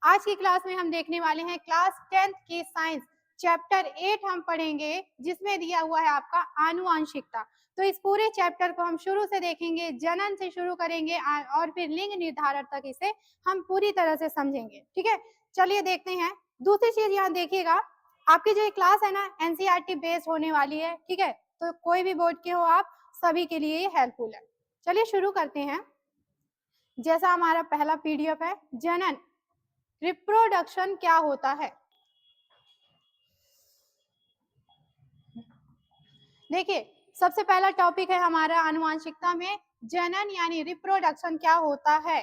आज की क्लास में हम देखने वाले हैं क्लास 10th की साइंस चैप्टर 8 हम पढ़ेंगे, जिसमें दिया हुआ है आपका आनुवांशिकता। तो इस पूरे चैप्टर को हम शुरू से देखेंगे, जनन से शुरू करेंगे और फिर लिंग निर्धारण तक इसे हम पूरी तरह से समझेंगे। ठीक है, चलिए देखते हैं। दूसरी चीज यहाँ देखिएगा, आपकी जो ये क्लास है ना एनसीईआरटी बेस्ड होने वाली है। ठीक है, तो कोई भी बोर्ड के हो आप, सभी के लिए ये हेल्पफुल है। चलिए शुरू करते हैं। जैसा हमारा पहला पीडीएफ है, जनन रिप्रोडक्शन क्या होता है। देखिए, सबसे पहला टॉपिक है हमारा आनुवांशिकता में जनन यानी रिप्रोडक्शन क्या होता है।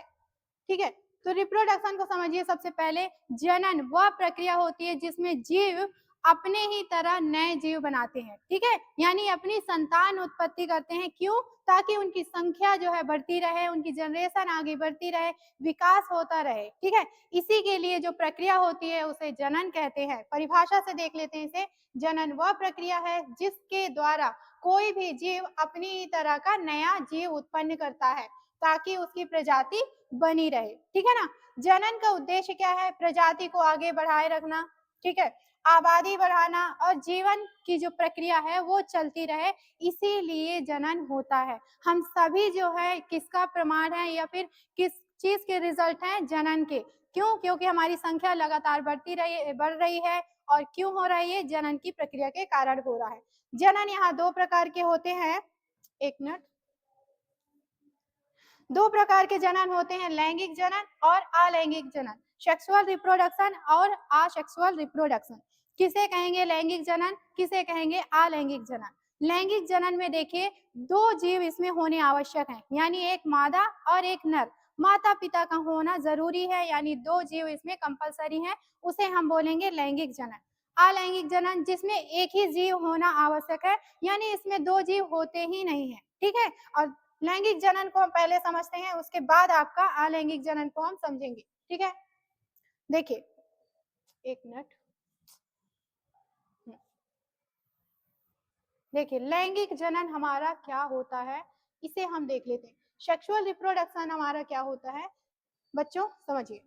ठीक है, तो रिप्रोडक्शन को समझिए। सबसे पहले जनन वह प्रक्रिया होती है जिसमें जीव अपने ही तरह नए जीव बनाते हैं। ठीक है, यानी अपनी संतान उत्पत्ति करते हैं। क्यों? ताकि उनकी संख्या जो है बढ़ती रहे, उनकी जनरेशन आगे बढ़ती रहे, विकास होता रहे। ठीक है, इसी के लिए जो प्रक्रिया होती है उसे जनन कहते हैं। परिभाषा से देख लेते हैं इसे। जनन वह प्रक्रिया है जिसके द्वारा कोई भी जीव अपनी ही तरह का नया जीव उत्पन्न करता है ताकि उसकी प्रजाति बनी रहे। ठीक है ना। जनन का उद्देश्य क्या है? प्रजाति को आगे बढ़ाए रखना। ठीक है, आबादी बढ़ाना और जीवन की जो प्रक्रिया है वो चलती रहे, इसीलिए जनन होता है। हम सभी जो है किसका प्रमाण है या फिर किस चीज के रिजल्ट हैं? जनन के। क्यों? क्योंकि हमारी संख्या लगातार बढ़ रही है। और क्यों हो रही है? जनन की प्रक्रिया के कारण हो रहा है। जनन यहाँ दो प्रकार के होते हैं। एक मिनट। दो प्रकार के जनन होते हैं, लैंगिक जनन और अलैंगिक जनन। सेक्सुअल रिप्रोडक्शन और असेक्सुअल रिप्रोडक्शन। किसे कहेंगे लैंगिक जनन, किसे कहेंगे अलैंगिक जनन। लैंगिक जनन में देखिए, दो जीव इसमें होने आवश्यक हैं, यानी एक मादा और एक नर। माता पिता का होना जरूरी है, यानी दो जीव इसमें कंपलसरी हैं, उसे हम बोलेंगे लैंगिक जनन। अलैंगिक जनन जिसमें एक ही जीव होना आवश्यक है, यानी इसमें दो जीव होते ही नहीं है। ठीक है, और लैंगिक जनन को हम पहले समझते हैं, उसके बाद आपका अलैंगिक जनन को हम समझेंगे। ठीक है, देखिए एक मिनट। देखिए, लैंगिक जनन हमारा क्या होता है, इसे हम देख लेते हैं। सेक्सुअल रिप्रोडक्शन हमारा क्या होता है बच्चों, समझिए।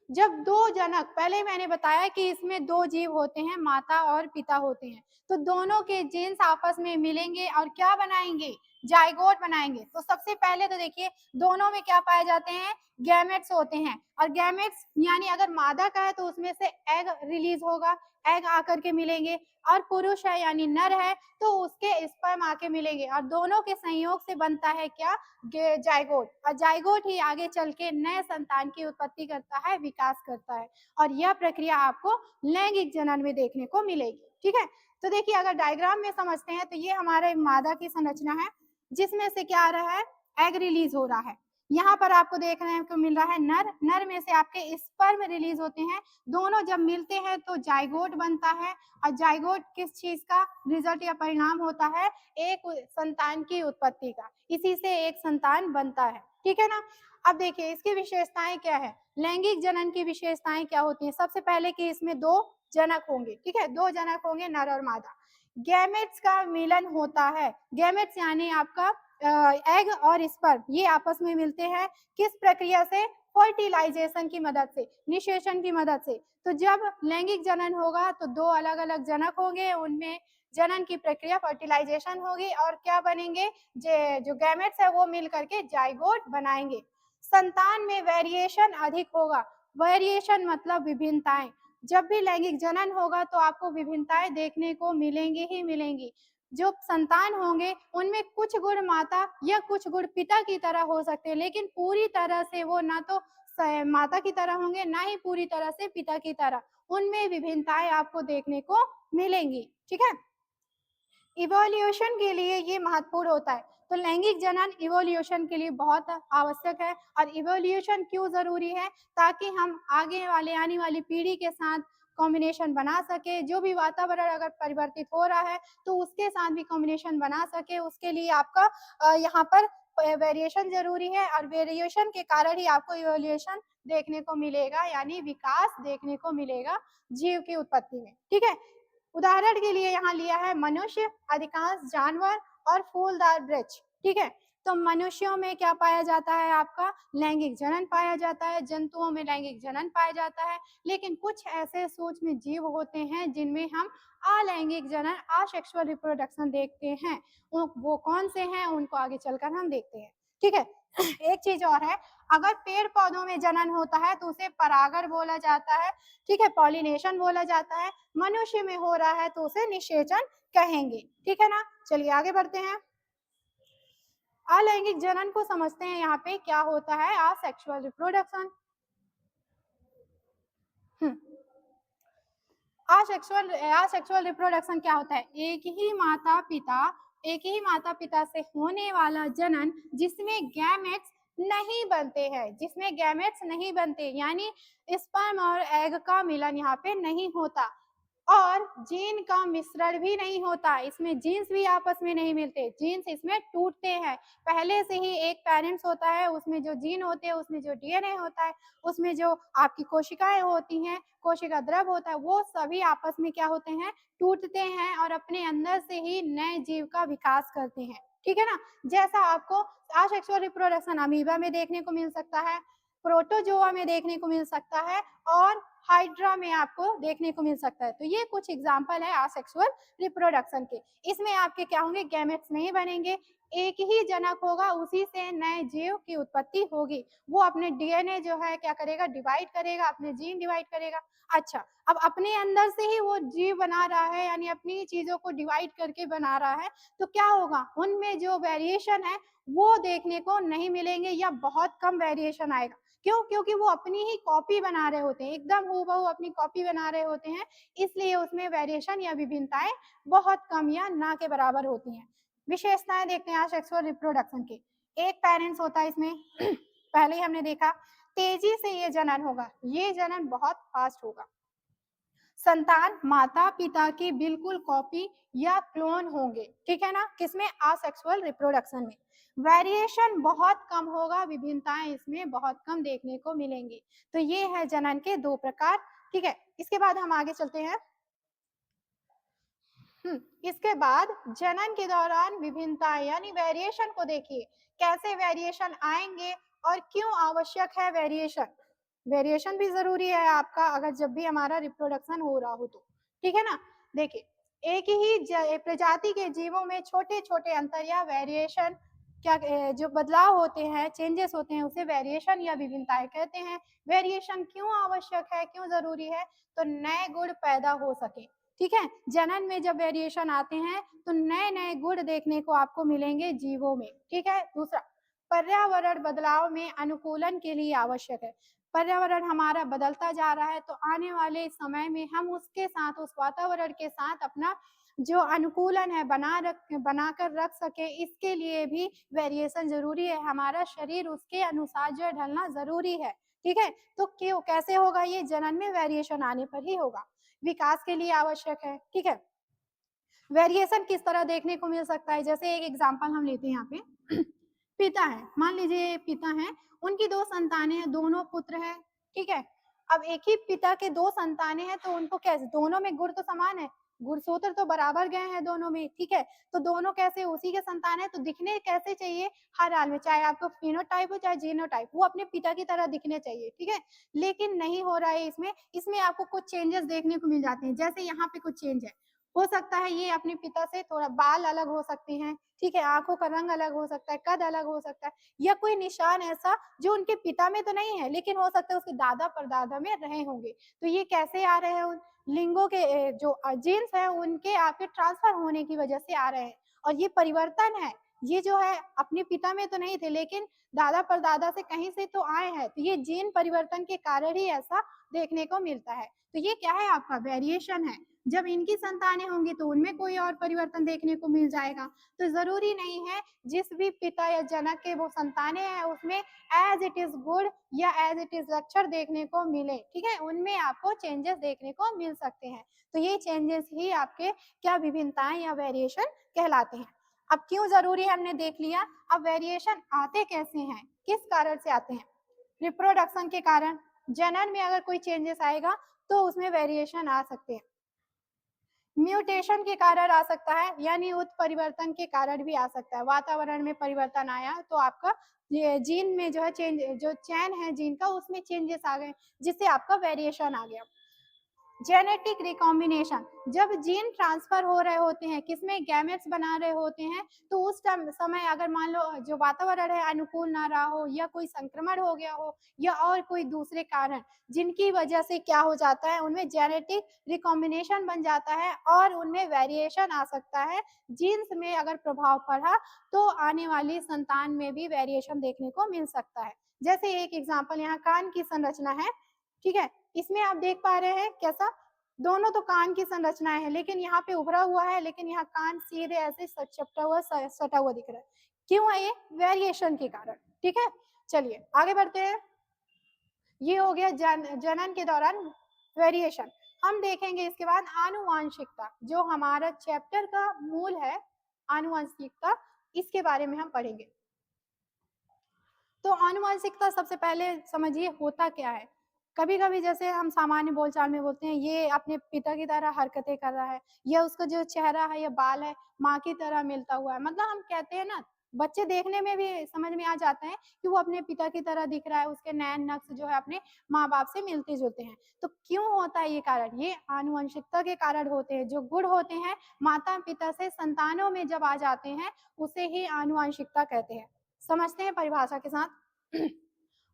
जब दो जनक, पहले मैंने बताया कि इसमें दो जीव होते हैं, माता और पिता होते हैं, तो दोनों के जीन्स आपस में मिलेंगे और क्या बनाएंगे? जाइगोट बनाएंगे। तो सबसे पहले तो देखिए, दोनों में क्या पाए जाते हैं? गैमेट्स होते हैं। और गैमेट्स यानी अगर मादा का है तो उसमें से एग रिलीज होगा, एग आकर के मिलेंगे। और पुरुष है यानी नर है तो उसके स्पर्म आके मिलेंगे, और दोनों के संयोग से बनता है क्या? जाइगोट। और जाइगोट ही आगे चल के नए संतान की उत्पत्ति करता है, विकास करता है। और यह प्रक्रिया आपको लैंगिक जनन में देखने को मिलेगी। ठीक है, तो देखिए अगर डायग्राम में समझते हैं तो ये हमारे मादा की संरचना है, जिसमें से क्या आ रहा है? एग रिलीज हो रहा है। यहाँ पर आपको देखने को मिल रहा है नर, नर में से आपके स्पर्म रिलीज होते हैं। दोनों जब मिलते हैं तो जाइगोट बनता है। और जाइगोट किस चीज का रिजल्ट या परिणाम होता है? एक संतान की उत्पत्ति का। इसी से एक संतान बनता है। ठीक है ना। अब देखिए इसकी विशेषताएं क्या है। लैंगिक जनन की विशेषताएं क्या होती हैं? सबसे पहले कि इसमें दो जनक होंगे। ठीक है, दो जनक होंगे, नर और मादा। गैमेट्स का मिलन होता है। गैमेट्स यानी आपका एग और स्पर्म, ये आपस में मिलते हैं। किस प्रक्रिया से? फर्टिलाइजेशन की मदद से, निषेचन की मदद से। तो जब लैंगिक जनन होगा तो दो अलग अलग जनक होंगे, उनमें जनन की प्रक्रिया फर्टिलाइजेशन होगी और क्या बनेंगे? जो गैमेट्स है वो मिल करके जाइगोट बनाएंगे। संतान में वेरिएशन अधिक होगा। वेरिएशन मतलब विभिन्नताएं। जब भी लैंगिक जनन होगा तो आपको विभिन्नताएं देखने को मिलेंगी ही मिलेंगी। जो संतान होंगे उनमें कुछ गुण माता या कुछ गुण पिता की तरह हो सकते हैं, लेकिन पूरी तरह से वो ना तो माता की तरह होंगे, ना ही पूरी तरह से पिता की तरह। उनमें विभिन्नताएं आपको देखने को मिलेंगी। ठीक है, इवोल्यूशन के लिए ये महत्वपूर्ण होता है। तो लैंगिक जनन इवोल्यूशन के लिए बहुत आवश्यक है। और इवोल्यूशन क्यों जरूरी है? ताकि हम आगे वाले आने वाली पीढ़ी के साथ कॉम्बिनेशन बना सके। जो भी वातावरण अगर परिवर्तित हो रहा है तो उसके साथ भी कॉम्बिनेशन बना सके, उसके लिए आपका यहाँ पर वेरिएशन जरूरी है। और वेरिएशन के कारण ही आपको इवोल्यूशन देखने को मिलेगा, यानी विकास देखने को मिलेगा जीव की उत्पत्ति में। ठीक है, उदाहरण के लिए यहाँ लिया है मनुष्य, अधिकांश जानवर और फूलदार वृक्ष। ठीक है, तो मनुष्यों में क्या पाया जाता है, आपका लैंगिक जनन पाया जाता है, जंतुओं में लैंगिक जनन पाया जाता है। लेकिन कुछ ऐसे सूक्ष्म जीव होते हैं जिनमें हम अलैंगिक जनन, असेक्सुअल रिप्रोडक्शन देखते हैं। वो कौन से हैं, उनको आगे चलकर हम देखते हैं। ठीक है। एक चीज और है, अगर पेड़ पौधों में जनन होता है तो उसे परागण बोला जाता है। ठीक है, पॉलिनेशन बोला जाता है। मनुष्य में हो रहा है तो उसे निषेचन कहेंगे। ठीक है ना। चलिए आगे बढ़ते हैं। अलैंगिक जनन को समझते हैं। यहाँ पे क्या होता है, असेक्सुअल रिप्रोडक्शन। असेक्सुअल रिप्रोडक्शन क्या होता है, एक ही माता पिता से होने वाला जनन जिसमें गैमेट्स नहीं बनते हैं, जिसमें गैमेट्स नहीं बनते, यानी स्पर्म और एग का मिलन यहाँ पे नहीं होता, और जीन का मिश्रण भी नहीं होता। इसमें जीन्स भी आपस में नहीं मिलते, जीन्स इसमें टूटते हैं। पहले से ही एक पेरेंट्स होता है, उसमें जो जीन होते हैं, उसमें जो डीएनए होता है, उसमें जो आपकी कोशिकाएं होती हैं, कोशिका द्रव होता है, वो सभी आपस में क्या होते हैं, टूटते हैं और अपने अंदर से ही नए जीव का विकास करते हैं। ठीक है ना। जैसा आपको असेक्सुअल रिप्रोडक्शन अमीबा में देखने को मिल सकता है, प्रोटोजोआ में देखने को मिल सकता है, और हाइड्रा में आपको देखने को मिल सकता है। तो ये कुछ एग्जाम्पल है असेक्सुअल रिप्रोडक्शन के। इसमें आपके क्या होंगे, गैमेट्स नहीं बनेंगे, एक ही जनक होगा, उसी से नए जीव की उत्पत्ति होगी। वो अपने डीएनए जो है क्या करेगा, डिवाइड करेगा, अपने जीन डिवाइड करेगा। अच्छा, अब अपने अंदर से ही वो जीव बना रहा है, यानी अपनी चीजों को डिवाइड करके बना रहा है, तो क्या होगा, उनमें जो वेरिएशन है वो देखने को नहीं मिलेंगे, या बहुत कम वेरिएशन आएगा। क्यों? क्योंकि वो अपनी ही कॉपी बना रहे होते हैं, एकदम हूबहू अपनी कॉपी बना रहे होते हैं, इसलिए उसमें वेरिएशन या विभिन्नताएं बहुत कम या ना के बराबर होती हैं। विशेषताएं देखते हैं सेक्सुअल रिप्रोडक्शन की। एक पेरेंट्स होता है इसमें पहले ही हमने देखा, तेजी से ये जनन होगा, ये जनन बहुत फास्ट होगा। संतान माता पिता की बिल्कुल कॉपी या क्लोन होंगे। ठीक है ना, किसमें, असेक्सुअल रिप्रोडक्शन में। वेरिएशन बहुत कम होगा, विभिन्नताएं इसमें बहुत कम देखने को मिलेंगी। तो ये है जनन के दो प्रकार। ठीक है, इसके बाद हम आगे चलते हैं। इसके बाद जनन के दौरान विभिन्नताएं यानी वेरिएशन को देखिए, कैसे वेरिएशन आएंगे और क्यों आवश्यक है वेरिएशन। वेरिएशन भी जरूरी है आपका, अगर जब भी हमारा रिप्रोडक्शन हो रहा हो तो। ठीक है ना। देखिए, एक ही प्रजाति के जीवों में छोटे छोटे अंतर या वेरिएशन, क्या जो बदलाव होते हैं, चेंजेस होते हैं, उसे वेरिएशन या विभिन्नताएं कहते हैं। वेरिएशन क्यों आवश्यक है, क्यों जरूरी है, तो नए गुण पैदा हो सके। ठीक है, जनन में जब वेरिएशन आते हैं तो नए नए गुण देखने को आपको मिलेंगे जीवों में। ठीक है। दूसरा, पर्यावरण बदलाव में अनुकूलन के लिए आवश्यक है। पर्यावरण हमारा बदलता जा रहा है, तो आने वाले समय में हम उसके साथ, उस वातावरण के साथ अपना जो अनुकूलन है बनाकर रख सके, इसके लिए भी वेरिएशन जरूरी है। हमारा शरीर उसके अनुसार जो ढलना जरूरी है। ठीक है, तो क्यों, कैसे होगा ये, जनन में वेरिएशन आने पर ही होगा। विकास के लिए आवश्यक है। ठीक है, वेरिएशन किस तरह देखने को मिल सकता है, जैसे एक एग्जांपल हम लेते हैं यहाँ पे पिता है, मान लीजिए पिता है, उनकी दो संतानें हैं, दोनों पुत्र हैं। ठीक है, अब एक ही पिता के दो संतानें हैं, तो उनको कैसे, दोनों में गुण तो समान है, गुणसूत्र तो बराबर गए हैं दोनों में। ठीक है, तो दोनों कैसे, उसी के संतान है, तो दिखने कैसे चाहिए, हर हाल में, चाहे आपको फिनोटाइप हो चाहे जीनोटाइप, वो अपने पिता की तरह दिखने चाहिए। ठीक है, लेकिन नहीं हो रहा है इसमें। इसमें आपको कुछ चेंजेस देखने को मिल जाते हैं, जैसे यहाँ पे कुछ चेंज है, हो सकता है ये अपने पिता से थोड़ा बाल अलग हो सकते हैं। ठीक है, आंखों का रंग अलग हो सकता है, कद अलग हो सकता है, या कोई निशान ऐसा जो उनके पिता में तो नहीं है, लेकिन हो सकता है उसके दादा परदादा में रहे होंगे। तो ये कैसे आ रहे हैं, उन लिंगों के जो जीन्स है उनके आपके ट्रांसफर होने की वजह से आ रहे हैं। और ये परिवर्तन है, ये जो है अपने पिता में तो नहीं थे, लेकिन दादा परदादा से कहीं से तो आए हैं, तो ये जीन परिवर्तन के कारण ही ऐसा देखने को मिलता है। तो ये क्या है, आपका वेरिएशन है। जब इनकी संतानें होंगी तो उनमें कोई और परिवर्तन देखने को मिल जाएगा। तो जरूरी नहीं है जिस भी पिता या जनक के वो संतानें हैं उसमें एज इट इज गुड या एज इट इज लक्षण देखने को मिले। ठीक है, उनमें आपको चेंजेस देखने को मिल सकते हैं। तो ये चेंजेस ही आपके क्या विभिन्नताएं या वेरिएशन कहलाते हैं। अब क्यों जरूरी है हमने देख लिया। अब वेरिएशन आते कैसे हैं, किस कारण से आते हैं, रिप्रोडक्शन के कारण। जनन में अगर कोई चेंजेस आएगा तो उसमें वेरिएशन आ सकते हैं। म्यूटेशन के कारण आ सकता है, यानी उत्परिवर्तन के कारण भी आ सकता है। वातावरण में परिवर्तन आया तो आपका ये जीन में जो है चेंज, जो चैन है जीन का उसमें चेंजेस आ गए, जिससे आपका वेरिएशन आ गया। जेनेटिक रिकॉम्बिनेशन, जब जीन ट्रांसफर हो रहे होते हैं, किसमें गैमेट्स बना रहे होते हैं, तो उस समय अगर मान लो जो वातावरण है अनुकूल ना रहा हो, या कोई संक्रमण हो गया हो, या और कोई दूसरे कारण जिनकी वजह से क्या हो जाता है, उनमें जेनेटिक रिकॉम्बिनेशन बन जाता है और उनमें वेरिएशन आ सकता है। जीन्स में अगर प्रभाव पड़ा तो आने वाली संतान में भी वेरिएशन देखने को मिल सकता है। जैसे एक एग्जाम्पल यहाँ कान की संरचना है, ठीक है, इसमें आप देख पा रहे हैं कैसा, दोनों तो कान की संरचनाएं हैं, लेकिन यहाँ पे उभरा हुआ है, लेकिन यहाँ कान सीधे ऐसे चपटा हुआ सटा हुआ दिख रहा है। क्यों है ये? वेरिएशन के कारण। ठीक है, चलिए आगे बढ़ते हैं। ये हो गया जनन के दौरान वेरिएशन। हम देखेंगे इसके बाद आनुवांशिकता, जो हमारा चैप्टर का मूल है, आनुवांशिकता, इसके बारे में हम पढ़ेंगे। तो आनुवांशिकता सबसे पहले समझिए होता क्या है। कभी कभी जैसे हम सामान्य बोलचाल में बोलते हैं ये अपने पिता की तरह हरकतें कर रहा है, या उसका जो चेहरा है या बाल है माँ की तरह मिलता हुआ है, मतलब हम कहते हैं ना, बच्चे देखने में भी समझ में आ जाते हैं कि वो अपने पिता की तरह दिख रहा है, उसके नैन नक्श जो है अपने माँ बाप से मिलते जुलते हैं। तो क्यों होता है ये कारण? ये आनुवंशिकता के कारण होते हैं। जो गुण होते हैं माता पिता से संतानों में जब आ जाते हैं उसे ही आनुवंशिकता कहते हैं। समझते हैं परिभाषा के साथ।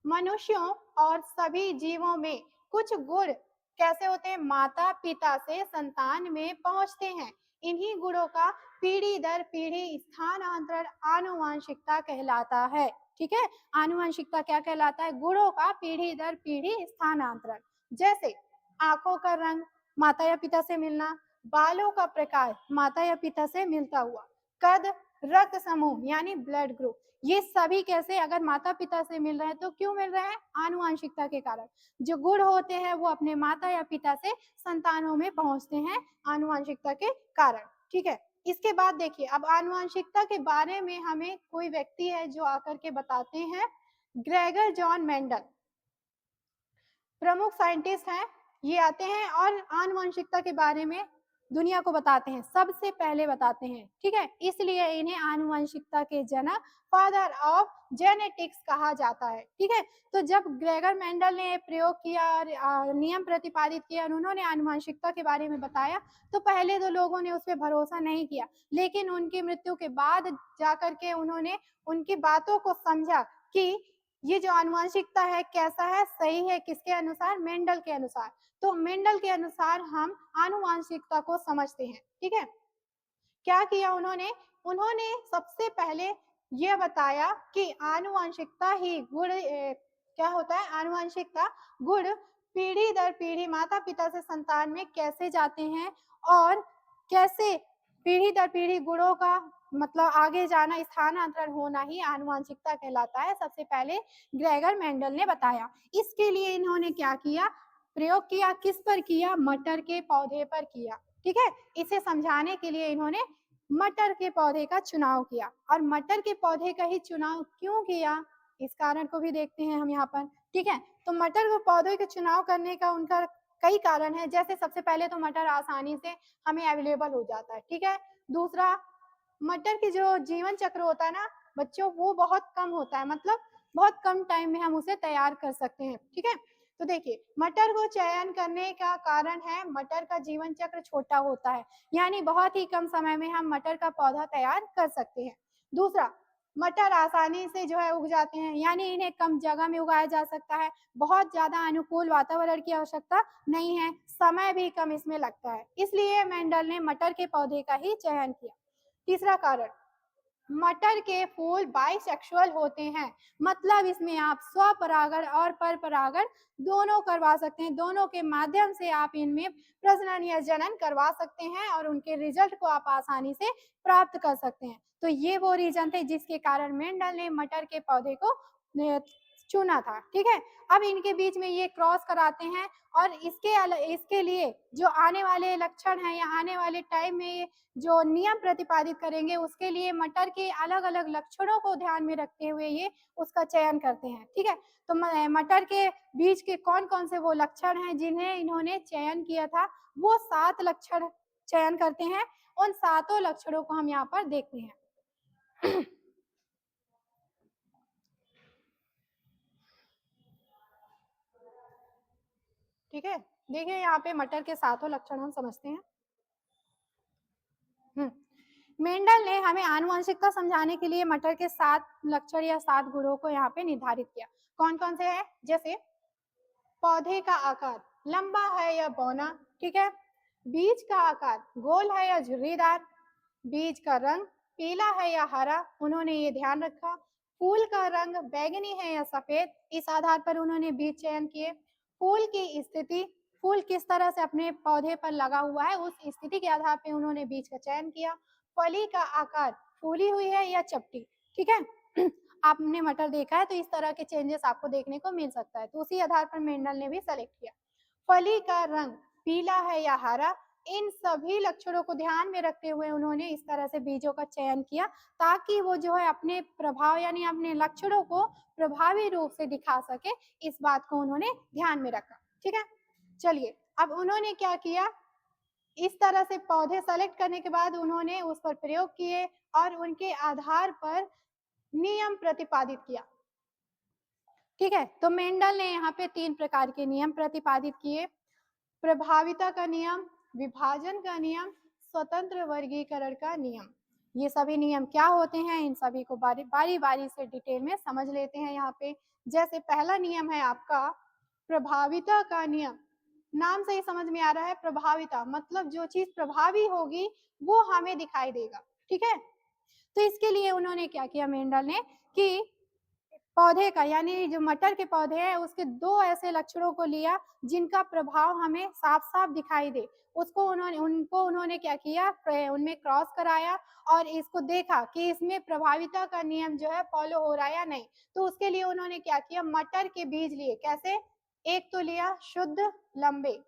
मनुष्यों और सभी जीवों में कुछ गुण कैसे होते हैं? माता पिता से संतान में पहुंचते हैं। इन्हीं गुणों का पीढ़ी दर पीढ़ी स्थानांतरण आनुवंशिकता कहलाता है। ठीक है, आनुवंशिकता क्या कहलाता है? गुणों का पीढ़ी दर पीढ़ी स्थानांतरण। जैसे आंखों का रंग माता या पिता से मिलना, बालों का प्रकार माता या पिता से मिलता हुआ, कद, रक्त समूह यानी ब्लड ग्रुप, ये सभी कैसे? अगर माता पिता से मिल रहे हैं तो क्यों मिल रहे हैं? आनुवंशिकता के कारण। जो गुण होते हैं वो अपने माता या पिता से संतानों में पहुंचते हैं आनुवंशिकता के कारण। ठीक है, इसके बाद देखिए, अब आनुवंशिकता के बारे में हमें कोई व्यक्ति है जो आकर के बताते हैं, ग्रेगर जॉन मेंडल, प्रमुख साइंटिस्ट हैं। ये आते हैं और आनुवंशिकता के बारे में दुनिया को बताते हैं, सबसे पहले बताते हैं। ठीक है, इसलिए इन्हें आनुवंशिकता के जनक, फादर ऑफ जेनेटिक्स कहा जाता है। ठीक है, तो जब ग्रेगर मेंडल ने प्रयोग किया और नियम प्रतिपादित किया और उन्होंने आनुवंशिकता के बारे में बताया, तो पहले तो लोगों ने उस पर भरोसा नहीं किया, लेकिन उनकी मृत्यु के बाद जाकर के उन्होंने उनकी बातों को समझा कि ये जो आनुवंशिकता है कैसा है, सही है, किसके अनुसार? मेंडल के अनुसार। तो मेंडल के अनुसार हम आनुवंशिकता को समझते हैं। ठीक है, क्या किया उन्होंने? उन्होंने सबसे पहले यह बताया कि आनुवंशिकता ही गुण क्या होता है? आनुवंशिकता गुण पीढ़ी दर पीढ़ी माता पिता से संतान में कैसे जाते हैं और कैसे पीढ़ी दर पीढ़ी गुणों का मतलब आगे जाना, स्थानांतरण होना ही आनुवंशिकता कहलाता है। सबसे पहले ग्रेगर मेंडल ने बताया। इसके लिए इन्होंने क्या किया? प्रयोग किया। किस पर किया? मटर के पौधे पर किया। ठीक है, इसे समझाने के लिए इन्होंने मटर के पौधे का चुनाव किया। और मटर के पौधे का ही चुनाव क्यों किया, इस कारण को भी देखते हैं हम यहाँ पर। ठीक है, तो मटर के पौधे का चुनाव करने का उनका कई कारण है। जैसे सबसे पहले तो मटर आसानी से हमें अवेलेबल हो जाता है। ठीक है, दूसरा, मटर की जो जीवन चक्र होता है ना बच्चों, वो बहुत कम होता है, मतलब बहुत कम टाइम में हम उसे तैयार कर सकते हैं। ठीक है, तो देखिए मटर को चयन करने का कारण है मटर का जीवन चक्र छोटा होता है, यानी बहुत ही कम समय में हम मटर का पौधा तैयार कर सकते हैं। दूसरा, मटर आसानी से जो है उग जाते हैं, यानी इन्हें कम जगह में उगाया जा सकता है, बहुत ज्यादा अनुकूल वातावरण की आवश्यकता नहीं है, समय भी कम इसमें लगता है, इसलिए मेंडल ने मटर के पौधे का ही चयन किया। तीसरा कारण, मटर के फूल बाइसेक्सुअल होते हैं, मतलब इसमें आप स्वपरागण और परपरागण दोनों करवा सकते हैं, दोनों के माध्यम से आप इनमें प्रजनन या जनन करवा सकते हैं और उनके रिजल्ट को आप आसानी से प्राप्त कर सकते हैं। तो ये वो रीजन थे जिसके कारण मेंडल ने मटर के पौधे को चुना था। ठीक है, अब इनके बीच में ये क्रॉस कराते हैं और इसके लिए जो आने वाले लक्षण हैं या आने वाले टाइम में जो नियम प्रतिपादित करेंगे उसके लिए मटर के अलग अलग लक्षणों को ध्यान में रखते हुए ये उसका चयन करते हैं। ठीक है, तो मटर के बीज के कौन कौन से वो लक्षण हैं जिन्हें इन्होंने चयन किया था, वो 7 लक्षण चयन करते हैं, उन 7 लक्षणों को हम यहाँ पर देखते हैं। ठीक है, देखिए यहाँ पे मटर के 7 लक्षण हम समझते हैं। मेंडल ने हमें आनुवंशिकता समझाने के लिए मटर के 7 लक्षण या 7 गुणों को यहाँ पे निर्धारित किया। कौन कौन से हैं? जैसे पौधे का आकार लंबा है या बौना, ठीक है, बीज का आकार गोल है या झुर्रीदार, बीज का रंग पीला है या हरा, उन्होंने ये ध्यान रखा, फूल का रंग बैंगनी है या सफेद, इस आधार पर उन्होंने बीज चयन किए, फूल की स्थिति, फूल किस तरह से अपने पौधे पर लगा हुआ है उस स्थिति के आधार पर उन्होंने बीज का चयन किया, फली का आकार फूली हुई है या चपटी, ठीक है। आपने मटर देखा है तो इस तरह के चेंजेस आपको देखने को मिल सकता है, तो उसी आधार पर मेंडल ने भी सेलेक्ट किया। फली का रंग पीला है या हरा, इन सभी लक्षणों को ध्यान में रखते हुए उन्होंने इस तरह से बीजों का चयन किया ताकि वो जो है अपने प्रभाव यानी अपने लक्षणों को प्रभावी रूप से दिखा सके, इस बात को उन्होंने ध्यान में रखा। ठीक है, चलिए अब उन्होंने क्या किया, इस तरह से पौधे सेलेक्ट करने के बाद उन्होंने उस पर प्रयोग किए और उनके आधार पर नियम प्रतिपादित किया। ठीक है, तो मेंडल ने यहाँ पे 3 प्रकार के नियम प्रतिपादित किए, प्रभाविता का नियम, विभाजन का नियम, स्वतंत्र वर्गीकरण का नियम। ये सभी नियम क्या होते हैं, इन सभी को बारी बारी से डिटेल में समझ लेते हैं यहाँ पे। जैसे पहला नियम है आपका प्रभाविता का नियम, नाम से ही समझ में आ रहा है, प्रभाविता मतलब जो चीज प्रभावी होगी वो हमें दिखाई देगा। ठीक है, तो इसके लिए उन्होंने क्या किया मेंडल ने कि पौधे का यानी जो मटर के पौधे हैं उसके 2 ऐसे लक्षणों को लिया जिनका प्रभाव हमें साफ साफ दिखाई दे, उन्होंने क्या किया, उनमें क्रॉस कराया और इसको देखा कि इसमें प्रभाविता का नियम जो है फॉलो हो रहा है या नहीं। तो उसके लिए उन्होंने क्या किया, मटर के बीज लिए। कैसे? एक तो लिया शुद्ध लंबे,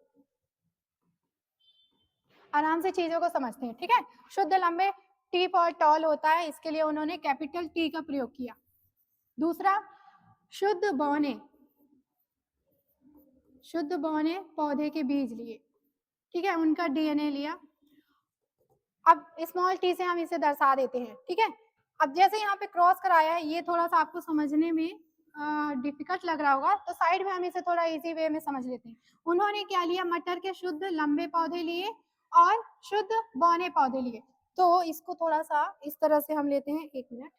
आराम से चीजों को समझते हैं। ठीक है, शुद्ध लंबे टीप और टॉल होता है, इसके लिए उन्होंने कैपिटल टी का प्रयोग किया। दूसरा शुद्ध बौने, शुद्ध बौने पौधे के बीज लिए, ठीक है, उनका डीएनए लिया। अब स्मॉल टी से हम इसे दर्शा देते हैं। ठीक है, अब जैसे यहाँ पे क्रॉस कराया है, ये थोड़ा सा आपको समझने में डिफिकल्ट लग रहा होगा, तो साइड में हम इसे थोड़ा इजी वे में समझ लेते हैं। उन्होंने क्या लिया, मटर के शुद्ध लंबे पौधे लिए और शुद्ध बौने पौधे लिए। तो इसको थोड़ा सा इस तरह से हम लेते हैं, 1 मिनट,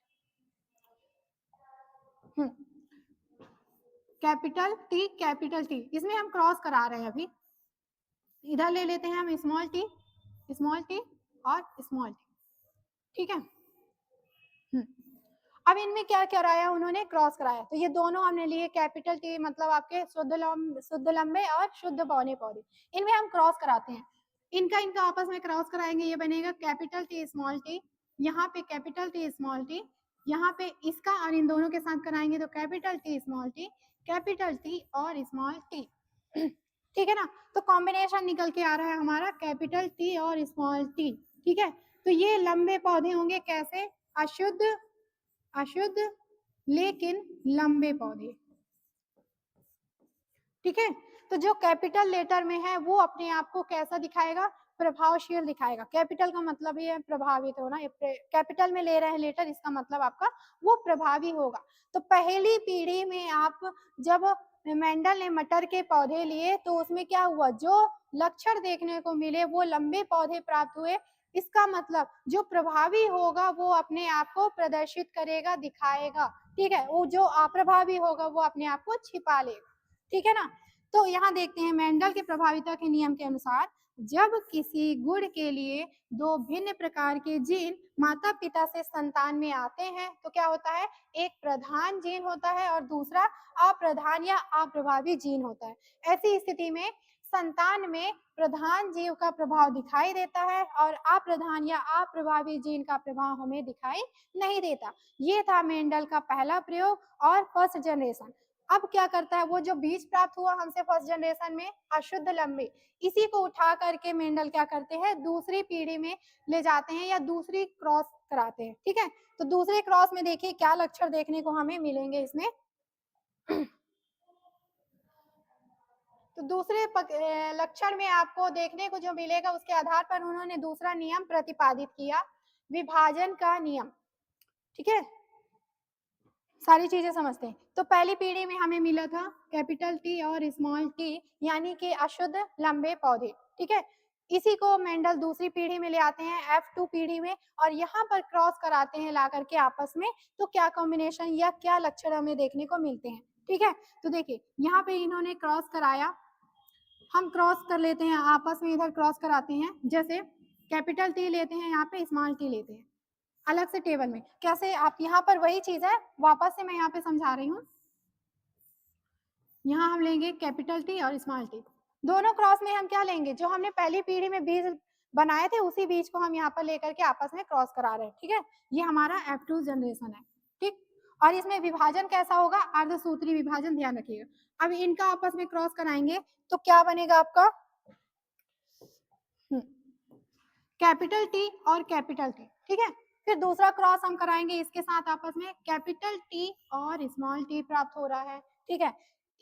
कैपिटल टी, इसमें हम क्रॉस करा रहे हैं। अभी इधर ले लेते हैं हम स्मॉल टी और स्मॉल टी। ठीक है, अब इनमें क्या कराया उन्होंने, क्रॉस कराया। तो ये दोनों हमने लिए, कैपिटल टी मतलब आपके शुद्ध लंबे और शुद्ध बौने पौधे, इनमें हम क्रॉस कराते हैं। इनका आपस में क्रॉस कराएंगे, ये बनेगा कैपिटल टी स्मॉल टी, यहाँ पे कैपिटल टी स्मॉल टी, यहाँ पे इसका और इन दोनों के साथ कराएंगे तो capital T small T, capital T और स्मॉल टी। ठीक है ना, तो कॉम्बिनेशन निकल के आ रहा है हमारा कैपिटल टी और स्मॉल टी। ठीक है, तो ये लंबे पौधे होंगे, कैसे, अशुद्ध लेकिन लंबे पौधे। ठीक है, तो जो कैपिटल लेटर में है वो अपने आप को कैसा दिखाएगा, प्रभावशील दिखाएगा। कैपिटल का मतलब ये है प्रभावित होना, कैपिटल में ले रहे हैं लेटर, इसका मतलब आपका वो प्रभावी होगा। तो पहली पीढ़ी में आप जब मेंडल ने मटर के पौधे लिए तो उसमें क्या हुआ, जो लक्षण देखने को मिले वो लंबे पौधे प्राप्त हुए। इसका मतलब जो प्रभावी होगा वो अपने आप को प्रदर्शित करेगा, दिखाएगा। ठीक है, वो जो अप्रभावी होगा वो अपने आप को छिपा लेगा। ठीक है ना, तो यहाँ देखते हैं मेंडल के प्रभाविता के नियम के अनुसार जब किसी गुण के लिए 2 भिन्न प्रकार के जीन माता पिता से संतान में आते हैं तो क्या होता है, एक प्रधान जीन होता है और दूसरा अप्रधान या अप्रभावी जीन होता है। ऐसी स्थिति में संतान में प्रधान जीव का प्रभाव दिखाई देता है और अप्रधान या अप्रभावी जीन का प्रभाव हमें दिखाई नहीं देता। ये था मेंडल का पहला प्रयोग और फर्स्ट जनरेशन। अब क्या करता है, वो जो बीज प्राप्त हुआ हमसे फर्स्ट जनरेशन में अशुद्ध लंबे, इसी को उठा करके मेंडल क्या करते हैं, दूसरी पीढ़ी में ले जाते हैं या दूसरी क्रॉस कराते हैं। ठीक है, तो दूसरे क्रॉस में देखिए क्या लक्षण देखने को हमें मिलेंगे इसमें। तो दूसरे लक्षण में आपको देखने को जो मिलेगा उसके आधार पर उन्होंने दूसरा नियम प्रतिपादित किया, विभाजन का नियम। ठीक है, सारी चीजें समझते हैं। तो पहली पीढ़ी में हमें मिला था कैपिटल टी और स्मॉल टी, यानी कि अशुद्ध लंबे पौधे। ठीक है, इसी को मेंडल दूसरी पीढ़ी में ले आते हैं F2 पीढ़ी में, और यहाँ पर क्रॉस कराते हैं ला करके आपस में। तो क्या कॉम्बिनेशन या क्या लक्षण हमें देखने को मिलते हैं। ठीक है, तो देखिए यहाँ पे इन्होंने क्रॉस कराया, हम क्रॉस कर लेते हैं आपस में, इधर क्रॉस कराते हैं। जैसे कैपिटल टी लेते हैं, यहाँ पे स्मॉल टी लेते हैं अलग से टेबल में। कैसे, आप यहाँ पर वही चीज है, वापस से मैं यहाँ पे समझा रही हूँ। यहाँ हम लेंगे कैपिटल टी और स्मॉल टी, दोनों क्रॉस में हम क्या लेंगे, जो हमने पहली पीढ़ी में बीज बनाए थे उसी बीज को हम यहाँ पर लेकर के आपस में क्रॉस करा रहे हैं। ठीक है, ये हमारा F2 जनरेशन है। ठीक, और इसमें विभाजन कैसा होगा, अर्धसूत्री विभाजन, ध्यान रखिएगा। अब इनका आपस में क्रॉस कराएंगे तो क्या बनेगा आपका, कैपिटल टी और कैपिटल टी। ठीक है, फिर दूसरा क्रॉस हम कराएंगे इसके साथ आपस में, कैपिटल टी और स्मॉल टी प्राप्त हो रहा है। ठीक है,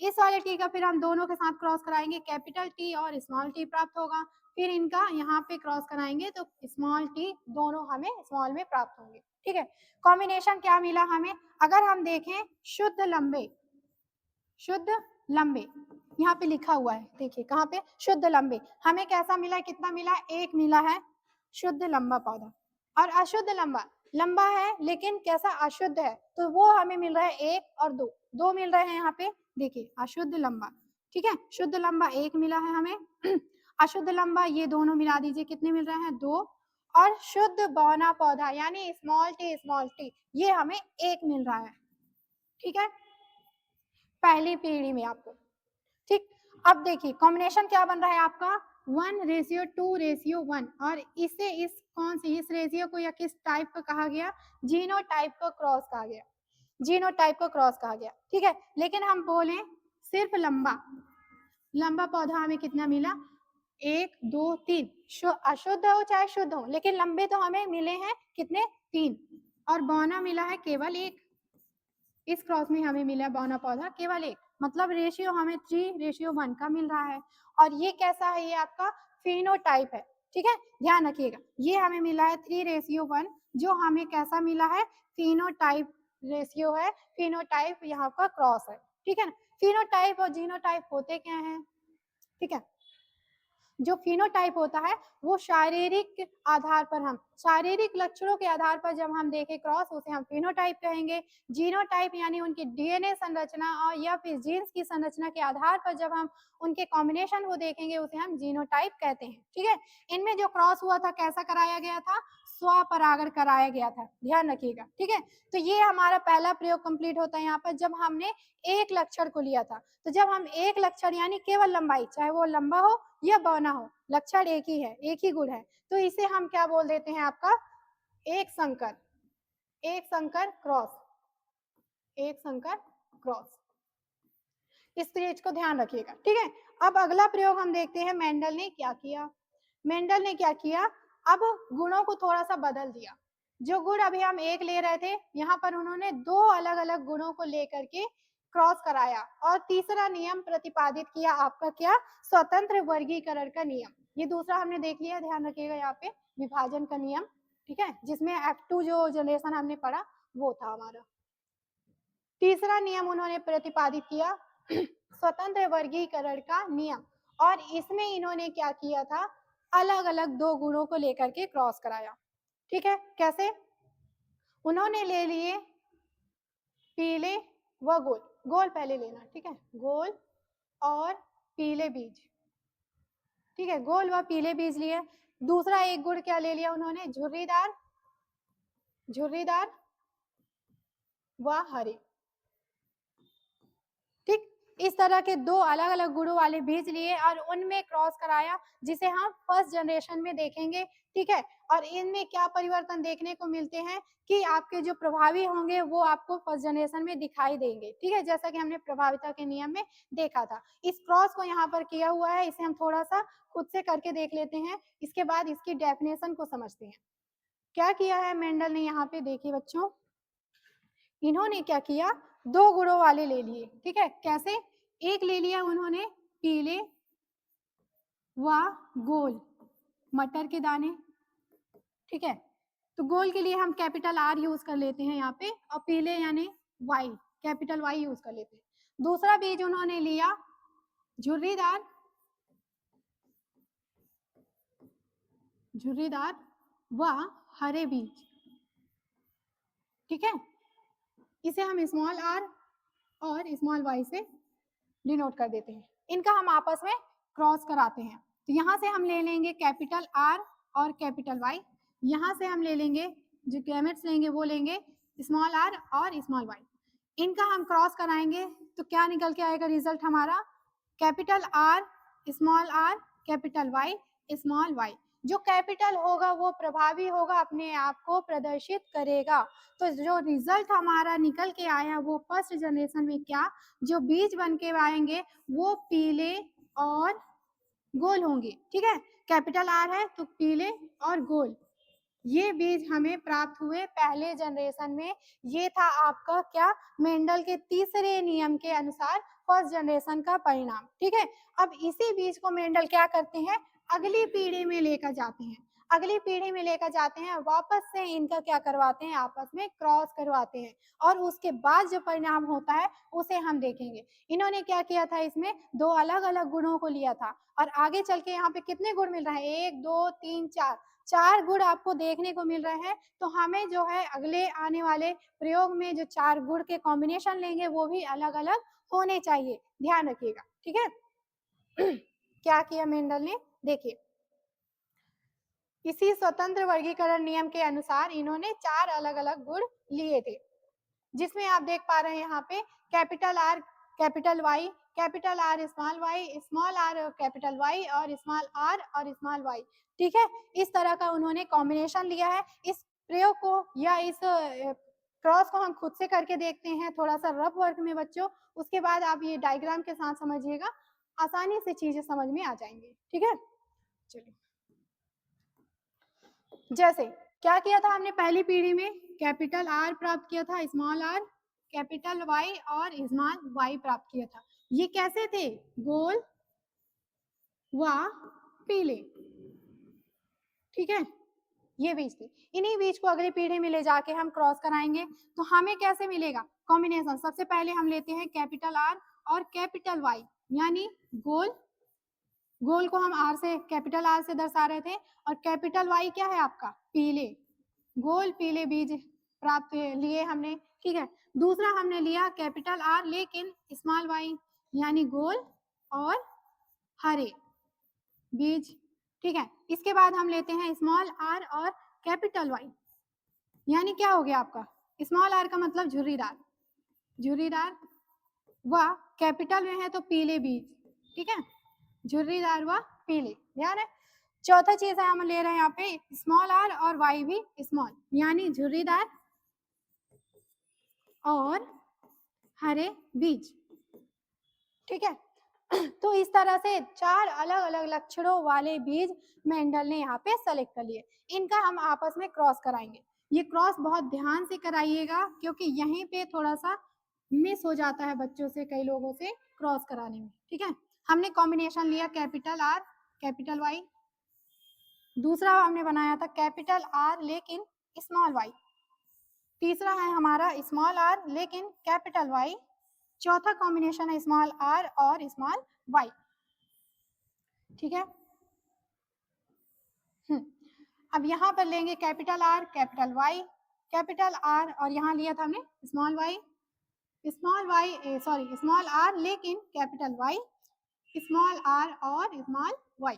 इस वाले टी का फिर हम दोनों के साथ क्रॉस कराएंगे, कैपिटल टी और स्मॉल टी प्राप्त होगा। फिर इनका यहाँ पे क्रॉस कराएंगे तो स्मॉल टी दोनों हमें स्मॉल में प्राप्त होंगे। ठीक है, कॉम्बिनेशन क्या मिला हमें, अगर हम देखें शुद्ध लंबे, शुद्ध लंबे यहाँ पे लिखा हुआ है, देखिए कहाँ पे, शुद्ध लंबे, हमें कैसा मिला है, कितना मिला, एक मिला है शुद्ध लंबा पौधा। और अशुद्ध लंबा, लंबा है लेकिन कैसा, अशुद्ध है, तो वो हमें मिल रहा है एक और दो, दो मिल रहे हैं यहाँ पे, देखिए अशुद्ध लंबा। ठीक है, शुद्ध लंबा एक मिला है हमें अशुद्ध लंबा ये दोनों मिला दीजिए, कितने मिल रहे हैं, दो। और शुद्ध बौना पौधा यानी स्मॉल टी ये हमें एक मिल रहा है। ठीक है, पहली पीढ़ी में आपको। ठीक, अब देखिए कॉम्बिनेशन क्या बन रहा है आपका, 1:2:1, और इसे इस कौन सी, इस रेशियो को या किस टाइप का कहा गया, जीनो टाइप का क्रॉस कहा गया, जीनो टाइप का क्रॉस कहा गया। ठीक है, लेकिन हम बोले सिर्फ लंबा, लंबा पौधा हमें कितना मिला, 1, 2, 3, अशुद्ध हो चाहे शुद्ध हो, लेकिन लंबे तो हमें मिले हैं कितने, 3, और बौना मिला है केवल एक। इस क्रॉस में हमें मिला बौना पौधा केवल एक, मतलब रेशियो हमें 3:1 का मिल रहा है। और ये कैसा है, ये आपका फिनोटाइप है। ठीक है, ध्यान रखिएगा, ये हमें मिला है 3:1, जो हमें कैसा मिला है, फिनोटाइप रेशियो है, फिनोटाइप यहाँ का क्रॉस है। ठीक है ना, फिनोटाइप और जीनोटाइप होते क्या हैं। ठीक है, जो फिनोटाइप होता है वो शारीरिक आधार पर, हम शारीरिक लक्षणों के आधार पर जब हम देखें क्रॉस, उसे हम फिनोटाइप कहेंगे। जीनोटाइप यानी उनकी डीएनए संरचना और या फिर जीन्स की संरचना के आधार पर जब हम उनके कॉम्बिनेशन को देखेंगे उसे हम जीनोटाइप कहते हैं। ठीक है, इनमें जो क्रॉस हुआ था कैसा कराया गया था, स्वपरागण कराया गया था, ध्यान रखिएगा। ठीक है, तो ये हमारा पहला प्रयोग कंप्लीट होता है यहाँ पर, जब हमने एक लक्षण को लिया था। तो जब हम एक लक्षण यानी केवल लंबाई, चाहे वो लंबा हो या बौना हो, लक्षण एक ही है, एक ही गुण है, तो इसे हम क्या बोल देते हैं आपका, एक संकर, एक संकर क्रॉस, एक संकर क्रॉस। इस चीज को ध्यान रखिएगा। ठीक है, अब अगला प्रयोग हम देखते हैं मेंडल ने क्या किया। मेंडल ने क्या किया, अब गुणों को थोड़ा सा बदल दिया। जो गुण अभी हम एक ले रहे थे, यहाँ पर उन्होंने दो अलग अलग गुणों को लेकर के क्रॉस कराया, और तीसरा नियम प्रतिपादित किया आपका क्या, स्वतंत्र वर्गीकरण का नियम। ये दूसरा हमने देख लिया, ध्यान रखिएगा यहाँ पे, विभाजन का नियम। ठीक है, जिसमें F2 जो जनरेशन हमने पढ़ा वो था हमारा। तीसरा नियम उन्होंने प्रतिपादित किया स्वतंत्र वर्गीकरण का नियम, और इसमें इन्होंने क्या किया था, अलग अलग दो गुणों को लेकर के क्रॉस कराया। ठीक है, कैसे, उन्होंने ले लिए पीले व गोल, गोल पहले लेना, ठीक है, गोल और पीले बीज। ठीक है, गोल व पीले बीज लिए। दूसरा एक गुण क्या ले लिया उन्होंने, झुर्रीदार, झुर्रीदार व हरे। ठीक, इस तरह के दो अलग अलग गुणों वाले बीज लिए और उनमें क्रॉस कराया, जिसे हम फर्स्ट जनरेशन में देखेंगे। ठीक है, और इनमें क्या परिवर्तन देखने को मिलते हैं कि आपके जो प्रभावी होंगे वो आपको फर्स्ट जनरेशन में दिखाई देंगे। ठीक है, जैसा कि हमने प्रभाविता के नियम में देखा था। इस क्रॉस को यहाँ पर किया हुआ है, इसे हम थोड़ा सा खुद से करके देख लेते हैं, इसके बाद इसकी डेफिनेशन को समझते हैं। क्या किया है मेंडल ने यहाँ पे, देखिए बच्चों, इन्होंने क्या किया, दो गुणों वाले ले लिए। ठीक है, कैसे, एक ले लिया उन्होंने पीले व गोल मटर के दाने, ठीक है। तो गोल के लिए हम कैपिटल आर यूज कर लेते हैं यहाँ पे, और पीले यानी वाई, कैपिटल वाई यूज कर लेते हैं। दूसरा बीज उन्होंने लिया झुर्रीदार, झुर्रीदार व हरे बीज, ठीक है। इसे हम स्मॉल आर और स्मॉल वाई से डिनोट कर देते हैं। इनका हम आपस में क्रॉस कराते हैं। तो यहाँ से हम ले लेंगे कैपिटल आर और कैपिटल वाई, यहाँ से हम ले लेंगे जो गैमेट्स लेंगे वो लेंगे स्मॉल आर और स्मॉल वाई। इनका हम क्रॉस कराएंगे तो क्या निकल के आएगा रिजल्ट हमारा, capital R small R capital Y small Y. जो कैपिटल होगा वो प्रभावी होगा, अपने आप को प्रदर्शित करेगा। तो जो रिजल्ट हमारा निकल के आया वो फर्स्ट जनरेशन में क्या, जो बीज बन के आएंगे वो पीले और गोल होंगे, ठीक है। कैपिटल आर है तो पीले और गोल, ये बीज हमें प्राप्त हुए पहले जनरेशन में। ये था आपका क्या, मेंडल के तीसरे नियम के अनुसार फर्स्ट जनरेशन का परिणाम, ठीक है। अब इसी बीज को मेंडल क्या करते हैं, अगली पीढ़ी में लेकर जाते हैं, अगली पीढ़ी में लेकर जाते हैं, वापस से इनका क्या करवाते हैं, आपस में क्रॉस करवाते हैं, और उसके बाद जो परिणाम होता है उसे हम देखेंगे। इन्होंने क्या किया था, इसमें दो अलग अलग गुणों को लिया था, और आगे चल के यहाँ पे कितने गुण मिल रहे हैं, 1 2 3 4, 4 गुण आपको देखने को मिल रहे हैं। तो हमें जो है अगले आने वाले प्रयोग में जो 4 गुण के कॉम्बिनेशन लेंगे वो भी अलग अलग होने चाहिए, ध्यान रखिएगा, ठीक है। क्या किया मेंडल ने, देखिए इसी स्वतंत्र वर्गीकरण नियम के अनुसार इन्होंने 4 अलग अलग गुण लिए थे, जिसमें आप देख पा रहे हैं यहाँ पे capital R capital Y, capital R small R capital Y, और स्मॉल आर और स्मॉल वाई, ठीक है। इस तरह का उन्होंने कॉम्बिनेशन लिया है। इस प्रयोग को या इस क्रॉस को हम खुद से करके देखते हैं, थोड़ा सा रफ वर्क में बच्चों, उसके बाद आप ये डायग्राम के साथ समझिएगा, आसानी से चीजें समझ में आ जाएंगी, ठीक है। चलिए, जैसे क्या किया था हमने पहली पीढ़ी में, कैपिटल आर प्राप्त किया था, स्मॉल आर कैपिटल वाई और स्मॉल वाई प्राप्त किया था। ये कैसे थे, गोल व पीले, ठीक है। ये बीज थे, इन्हीं बीज को अगली पीढ़ी में ले जाके हम क्रॉस कराएंगे तो हमें कैसे मिलेगा कॉम्बिनेशन। सबसे पहले हम लेते हैं कैपिटल आर और कैपिटल वाई, यानी गोल, गोल को हम आर से कैपिटल आर से दर्शा रहे थे, और कैपिटल वाई क्या है आपका, पीले, गोल पीले बीज प्राप्त लिए हमने, ठीक है। दूसरा हमने लिया कैपिटल आर लेकिन स्मॉल वाई, यानी गोल और हरे बीज, ठीक है। इसके बाद हम लेते हैं स्मॉल आर और कैपिटल वाई, यानी क्या हो गया आपका, स्मॉल आर का मतलब झुर्रीदार, झुर्रीदार व कैपिटल में है तो पीले बीज, ठीक है, झुर्रीदार व पीले, ध्यान है। चौथा चीज है हम ले रहे हैं यहाँ पे स्मॉल आर और वाई भी स्मॉल, यानी झुर्रीदार और हरे बीज, ठीक है। तो इस तरह से 4 अलग अलग लक्षणों वाले बीज मेंडल ने यहाँ पे सेलेक्ट कर लिए। इनका हम आपस में क्रॉस कराएंगे। ये क्रॉस बहुत ध्यान से कराइएगा क्योंकि यहीं पे थोड़ा सा मिस हो जाता है बच्चों से, कई लोगों से क्रॉस कराने में, ठीक है। हमने कॉम्बिनेशन लिया कैपिटल आर कैपिटल वाई, दूसरा हमने बनाया था कैपिटल आर लेकिन स्मॉल वाई, तीसरा है हमारा स्मॉल आर लेकिन कैपिटल वाई, चौथा कॉम्बिनेशन है स्मॉल आर और स्मॉल वाई, ठीक है। अब यहाँ पर लेंगे capital R capital Y, capital R और यहाँ लिया था हमने स्मॉल वाई, स्मॉल आर लेकिन कैपिटल वाई, स्मॉल आर और स्मॉल वाई,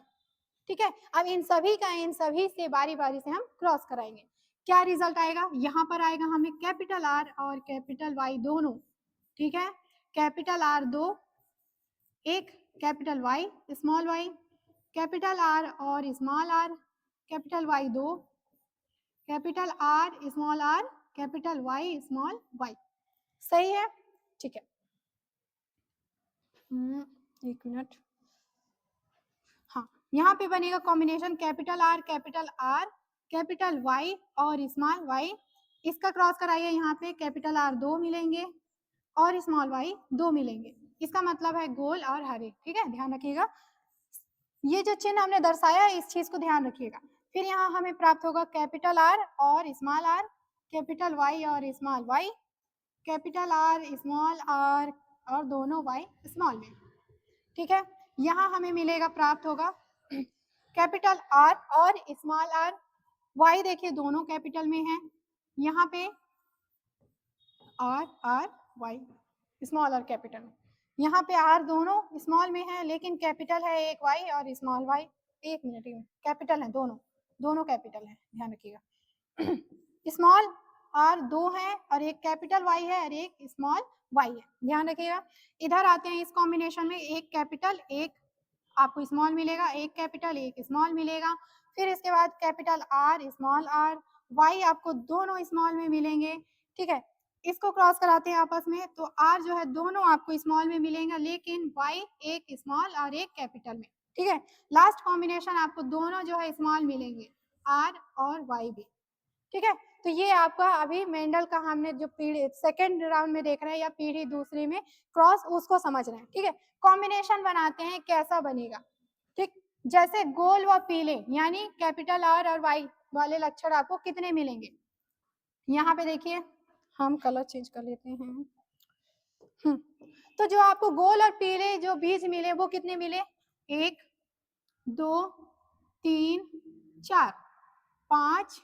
ठीक है। अब इन सभी से बारी बारी से हम क्रॉस कराएंगे। क्या रिजल्ट आएगा, यहाँ पर आएगा हमें कैपिटल आर और कैपिटल वाई दोनों, ठीक है। कैपिटल आर 2, एक capital Y small Y, capital R और small R, capital Y 2, capital R small R, capital Y small Y, सही है, ठीक है। एक मिनट, हाँ यहाँ पे बनेगा combination capital R capital Y और स्मॉल वाई, इसका क्रॉस कराइए, यहाँ पे कैपिटल आर 2 मिलेंगे और स्मॉल वाई 2 मिलेंगे, इसका मतलब है गोल और हरे, ठीक है, ध्यान रखिएगा। ये जो चिन्ह हमने दर्शाया है इस चीज को ध्यान रखिएगा। फिर यहाँ हमें प्राप्त होगा कैपिटल आर और स्मॉल आर, कैपिटल वाई और small Y, capital R small R और दोनों वाई स्मॉल में, ठीक है। यहाँ हमें मिलेगा, प्राप्त होगा कैपिटल आर और स्मॉल आर, वाई देखिए दोनों कैपिटल में है, यहाँ पे आर वाई स्मॉल और कैपिटल में, यहाँ पे आर दोनों स्मॉल में है लेकिन कैपिटल है एक वाई और स्मॉल वाई, एक मिनट कैपिटल है दोनों, दोनों कैपिटल है, ध्यान रखिएगा। स्मॉल आर दो है और एक कैपिटल वाई है और एक स्मॉल वाई है, ध्यान रखिएगा। इधर आते हैं इस कॉम्बिनेशन में, एक कैपिटल एक आपको स्मॉल मिलेगा, एक कैपिटल एक स्मॉल मिलेगा, फिर इसके बाद capital R small R Y आपको दोनों स्मॉल में मिलेंगे, ठीक है। इसको क्रॉस कराते हैं आपस में तो आर जो है दोनों आपको स्मॉल में मिलेंगे लेकिन वाई एक स्मॉल और एक कैपिटल में, ठीक है। लास्ट कॉम्बिनेशन आपको दोनों जो है स्मॉल मिलेंगे, आर और वाई भी, ठीक है। तो ये आपका अभी मेंडल का हमने जो पीढ़ी सेकेंड राउंड में देख रहे हैं या पीढ़ी दूसरी में क्रॉस, उसको समझ रहे हैं, ठीक है। कॉम्बिनेशन बनाते हैं, कैसा बनेगा, ठीक। जैसे गोल व पीले यानी कैपिटल आर और वाई वाले लक्षण आपको कितने मिलेंगे, यहाँ पे देखिए हम कलर चेंज कर लेते हैं। तो जो आपको गोल और पीले जो बीज मिले वो कितने मिले, 1 2 3 4 5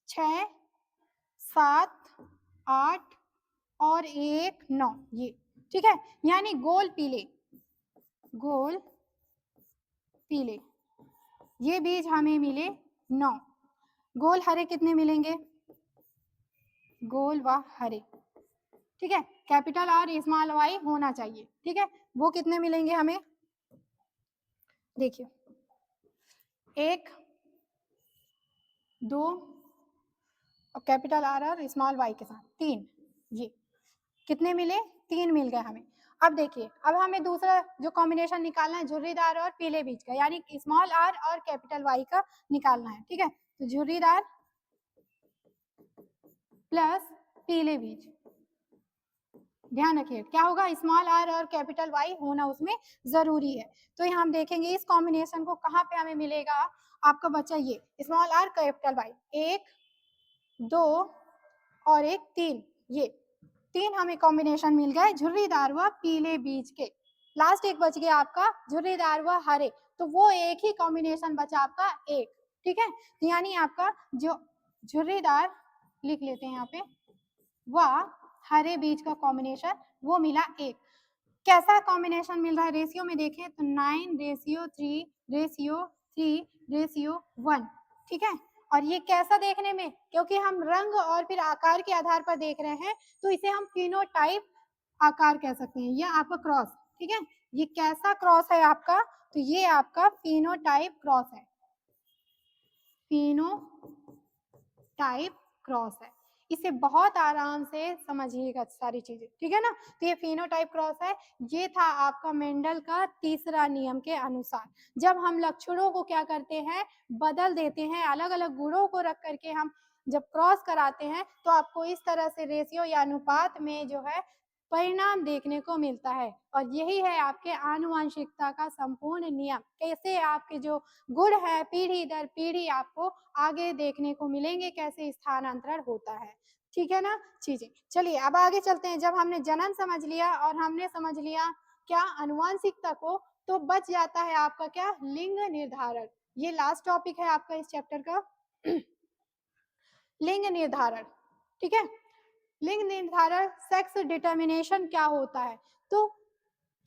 6 7 8 और 1 9, ये ठीक है। यानी गोल पीले, गोल पीले ये बीज हमें मिले 9, गोल हरे कितने मिलेंगे, गोल व हरे, ठीक है। कैपिटल आर स्मॉल वाई होना चाहिए, ठीक है। वो कितने मिलेंगे हमें, देखिए 1 2 और कैपिटल आर और स्मॉल वाई के साथ 3, ये कितने मिले, 3 मिल गए हमें। अब देखिए अब हमें दूसरा जो कॉम्बिनेशन निकालना है झुर्रीदार और पीले बीज का, यानी स्मॉल आर और कैपिटल वाई का निकालना है, ठीक है। तो झुर्रीदार प्लस पीले बीज, ध्यान रखिए क्या होगा, स्मॉल आर और कैपिटल वाई होना उसमें जरूरी है। तो यहाँ हम देखेंगे इस कॉम्बिनेशन को कहाँ पे हमें मिलेगा, आपका बच्चा ये स्मॉल आर कैपिटल वाई, 1 2 और 1 3, ये 3 हमें कॉम्बिनेशन मिल गए झुर्रीदार व पीले बीज के। लास्ट एक बच गया आपका झुर्रीदार व हरे, तो वो एक ही कॉम्बिनेशन बचा आपका एक, ठीक है। यानी आपका जो झुर्रीदार लिख लेते हैं यहाँ पे व हरे बीज का कॉम्बिनेशन वो मिला 1। कैसा कॉम्बिनेशन मिल रहा है, रेशियो में देखें तो 9:3:3:1, ठीक है। और ये कैसा देखने में, क्योंकि हम रंग और फिर आकार के आधार पर देख रहे हैं तो इसे हम फिनोटाइप आकार कह सकते हैं, या आपका क्रॉस, ठीक है। ये कैसा क्रॉस है आपका, तो ये आपका फिनोटाइप क्रॉस है, फिनोटाइप क्रॉस है। इसे बहुत आराम से समझिएगा सारी चीजें, ठीक है ना। तो ये फिनोटाइप क्रॉस है, ये था आपका मेंडल का तीसरा नियम के अनुसार। जब हम लक्षणों को क्या करते हैं, बदल देते हैं, अलग अलग गुणों को रख करके हम जब क्रॉस कराते हैं तो आपको इस तरह से रेशियो या अनुपात में जो है परिणाम देखने को मिलता है। और यही है आपके आनुवंशिकता का संपूर्ण नियम, कैसे आपके जो गुण है पीढ़ी दर पीढ़ी आपको आगे देखने को मिलेंगे, कैसे स्थानांतरण होता है, ठीक है ना चीजें। चलिए अब आगे चलते हैं। जब हमने जनन समझ लिया और हमने समझ लिया क्या अनुवांशिकता को, तो बच जाता है आपका क्या, लिंग निर्धारण। ये लास्ट टॉपिक है आपका इस चैप्टर का, लिंग निर्धारण, ठीक है। लिंग निर्धारण सेक्स डिटर्मिनेशन क्या होता है, तो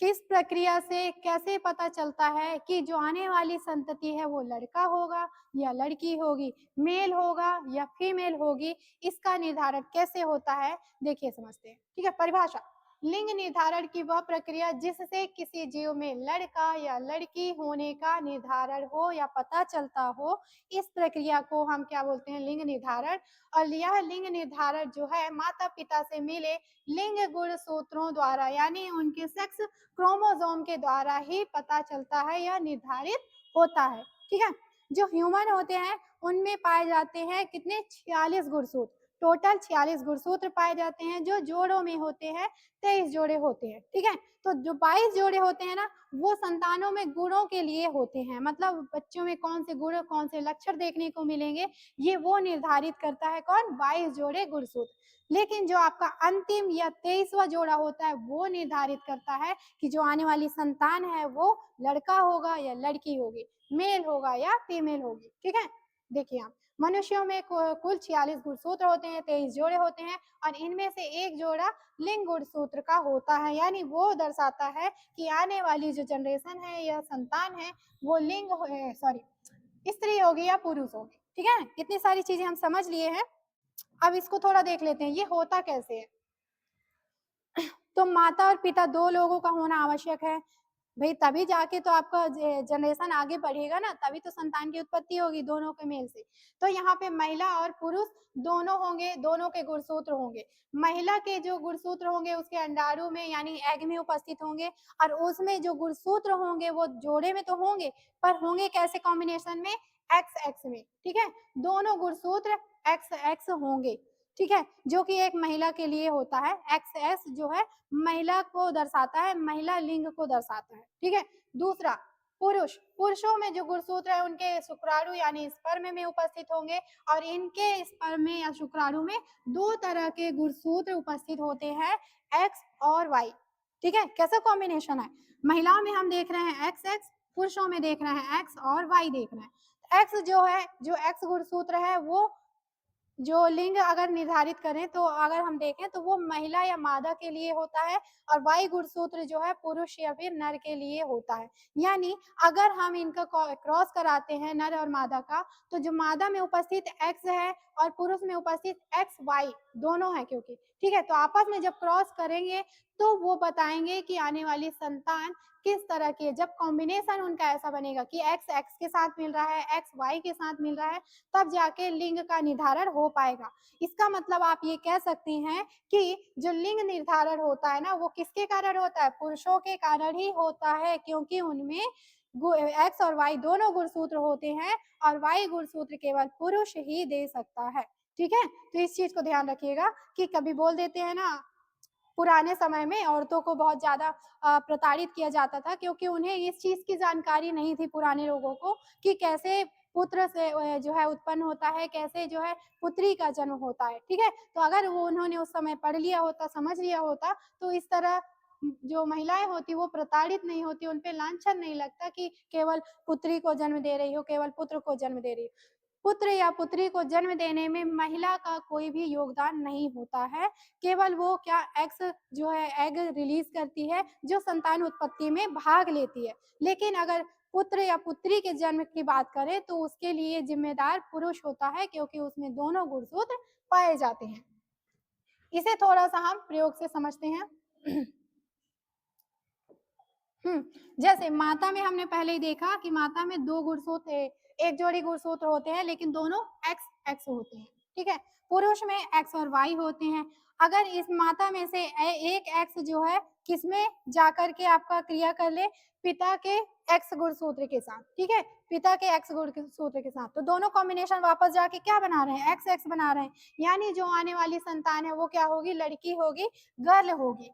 किस प्रक्रिया से कैसे पता चलता है कि जो आने वाली संतति है वो लड़का होगा या लड़की होगी, मेल होगा या फीमेल होगी, इसका निर्धारण कैसे होता है, देखिए समझते हैं, ठीक है। परिभाषा, लिंग निर्धारण की वह प्रक्रिया जिससे किसी जीव में लड़का या लड़की होने का निर्धारण हो या पता चलता हो, इस प्रक्रिया को हम क्या बोलते हैं, लिंग निर्धारण। और यह लिंग निर्धारण जो है माता पिता से मिले लिंग गुण सूत्रों द्वारा यानी उनके सेक्स क्रोमोसोम के द्वारा ही पता चलता है या निर्धारित होता है, ठीक है। जो ह्यूमन होते हैं उनमें पाए जाते हैं कितने, 46 गुणसूत्र, टोटल 46 गुणसूत्र पाए जाते हैं, जो जोड़ों में होते हैं 23 जोड़े होते हैं, ठीक है। तो जो 22 जोड़े होते हैं ना, वो संतानों में गुणों के लिए होते हैं, मतलब बच्चों में कौन से गुण, कौन से लक्षण देखने को मिलेंगे, ये वो निर्धारित करता है कौन, 22 जोड़े गुणसूत्र। लेकिन जो आपका अंतिम या 23वां जोड़ा होता है, वो निर्धारित करता है कि जो आने वाली संतान है वो लड़का होगा या लड़की होगी, मेल होगा या फीमेल होगी, ठीक है। देखिए आप, मनुष्यों में कुल 46 गुणसूत्र होते हैं, 23 जोड़े होते हैं, और इनमें से एक जोड़ा लिंग गुणसूत्र का होता है, यानी वो दर्शाता है कि आने वाली जो जनरेशन है या संतान है वो लिंग सॉरी स्त्री होगी या पुरुष होगी, ठीक है। इतनी सारी चीजें हम समझ लिए हैं। अब इसको थोड़ा देख लेते हैं, ये होता कैसे है। तो माता और पिता दो लोगों का होना आवश्यक है भाई, तभी जाके तो आपका जनरेशन आगे बढ़ेगा ना, तभी तो संतान की उत्पत्ति होगी दोनों के मेल से। तो यहाँ पे महिला और पुरुष दोनों होंगे, दोनों के गुणसूत्र होंगे। महिला के जो गुणसूत्र होंगे उसके अंडाणु में यानी एग में उपस्थित होंगे, और उसमें जो गुणसूत्र होंगे वो जोड़े में तो होंगे, पर होंगे कैसे कॉम्बिनेशन में, एक्स एक्स में, ठीक है। दोनों गुणसूत्र एक्स एक्स होंगे, ठीक है, जो कि एक महिला के लिए होता है। एक्स एस जो है महिला को दर्शाता है, महिला लिंग को दर्शाता है, ठीक है। दूसरा, पुरुष, पुरुषों में जो गुणसूत्र है उनके शुक्राणु यानी स्पर्म में उपस्थित होंगे, और इनके स्पर्म में या शुक्राणु में दो तरह के गुणसूत्र उपस्थित होते हैं, एक्स और वाई, ठीक है। कैसा कॉम्बिनेशन है, महिलाओं में हम देख रहे हैं एक्स एक्स, पुरुषों में देख रहे हैं एक्स और वाई देख रहे हैं। एक्स जो है, जो एक्स गुणसूत्र है वो जो लिंग अगर निर्धारित करें तो अगर हम देखें तो वो महिला या मादा के लिए होता है, और वाई गुणसूत्र जो है पुरुष या फिर नर के लिए होता है। यानी अगर हम इनका क्रॉस कराते हैं नर और मादा का, तो जो मादा में उपस्थित एक्स है और पुरुष में उपस्थित एक्स वाई दोनों है, क्योंकि ठीक है, तो आपस में जब क्रॉस करेंगे तो वो बताएंगे कि आने वाली संतान किस तरह की है। जब कॉम्बिनेशन उनका ऐसा बनेगा कि एक्स एक्स के साथ मिल रहा है, एक्स वाई के साथ मिल रहा है, तब जाके लिंग का निर्धारण हो पाएगा। इसका मतलब आप ये कह सकती हैं कि जो लिंग निर्धारण होता है ना, वो किसके कारण होता है, पुरुषों के कारण ही होता है, क्योंकि उनमें एक्स और वाई दोनों गुणसूत्र होते हैं, और वाई गुणसूत्र केवल पुरुष ही दे सकता है, ठीक है। तो इस चीज को ध्यान रखिएगा कि कभी बोल देते हैं ना, पुराने समय में औरतों को बहुत ज्यादा प्रताड़ित किया जाता था, क्योंकि उन्हें इस चीज की जानकारी नहीं थी पुराने लोगों को कि कैसे पुत्र से जो है उत्पन्न होता है, कैसे जो है पुत्री का जन्म होता है, ठीक है। तो अगर वो उन्होंने उस समय पढ़ लिया होता, समझ लिया होता, तो इस तरह जो महिलाएं होती वो प्रताड़ित नहीं होती, उनपे लांछन नहीं लगता कि केवल पुत्री को जन्म दे रही हो, केवल पुत्र को जन्म दे रही हो। पुत्र या पुत्री को जन्म देने में महिला का कोई भी योगदान नहीं होता है, केवल वो क्या एक्स जो है एग रिलीज करती है, जो संतान उत्पत्ति में भाग लेती है। लेकिन अगर पुत्र या पुत्री के जन्म की बात करें तो उसके लिए जिम्मेदार पुरुष होता है, क्योंकि उसमें दोनों गुणसूत्र पाए जाते हैं। इसे थोड़ा सा हम प्रयोग से समझते हैं। जैसे माता में हमने पहले ही देखा कि माता में दो गुणसूत्र एक जोड़ी गुणसूत्र होते हैं, लेकिन दोनों एक्स एक्स होते हैं, ठीक है। पुरुष में एक्स और वाई होते हैं। अगर इस माता में से एक एक्स जो है किसमें जाकर के आपका क्रिया कर ले, पिता के एक्स गुणसूत्र के साथ, ठीक है, पिता के एक्स गुणसूत्र के साथ, तो दोनों कॉम्बिनेशन वापस जाके क्या बना रहे हैं, एक्स एक्स बना रहे हैं। यानी जो आने वाली संतान है वो क्या होगी, लड़की होगी, गर्ल होगी।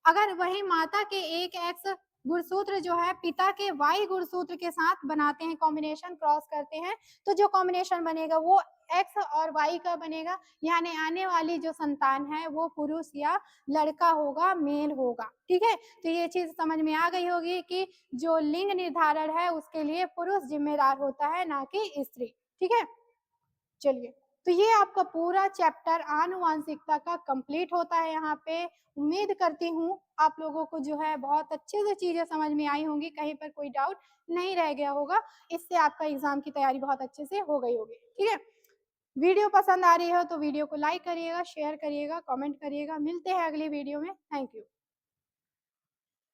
अगर वही माता के एक एक्स गुणसूत्र जो है पिता के वाई गुणसूत्र के साथ बनाते हैं, कॉम्बिनेशन क्रॉस करते हैं, तो जो कॉम्बिनेशन बनेगा वो एक्स और वाई का बनेगा, यानी आने वाली जो संतान है वो पुरुष या लड़का होगा, मेल होगा, ठीक है। तो ये चीज समझ में आ गई होगी कि जो लिंग निर्धारण है उसके लिए पुरुष जिम्मेदार होता है, ना कि स्त्री, ठीक है। चलिए, तो ये आपका पूरा चैप्टर आनुवांशिकता का कंप्लीट होता है यहाँ पे। उम्मीद करती हूँ आप लोगों को जो है बहुत अच्छे से चीजें समझ में आई होंगी, कहीं पर कोई डाउट नहीं रह गया होगा। इससे आपका एग्जाम की तैयारी बहुत अच्छे से हो गई होगी, ठीक है। वीडियो पसंद आ रही हो तो वीडियो को लाइक करिएगा, शेयर करिएगा, कमेंट करिएगा। मिलते हैं अगली वीडियो में। Thank you.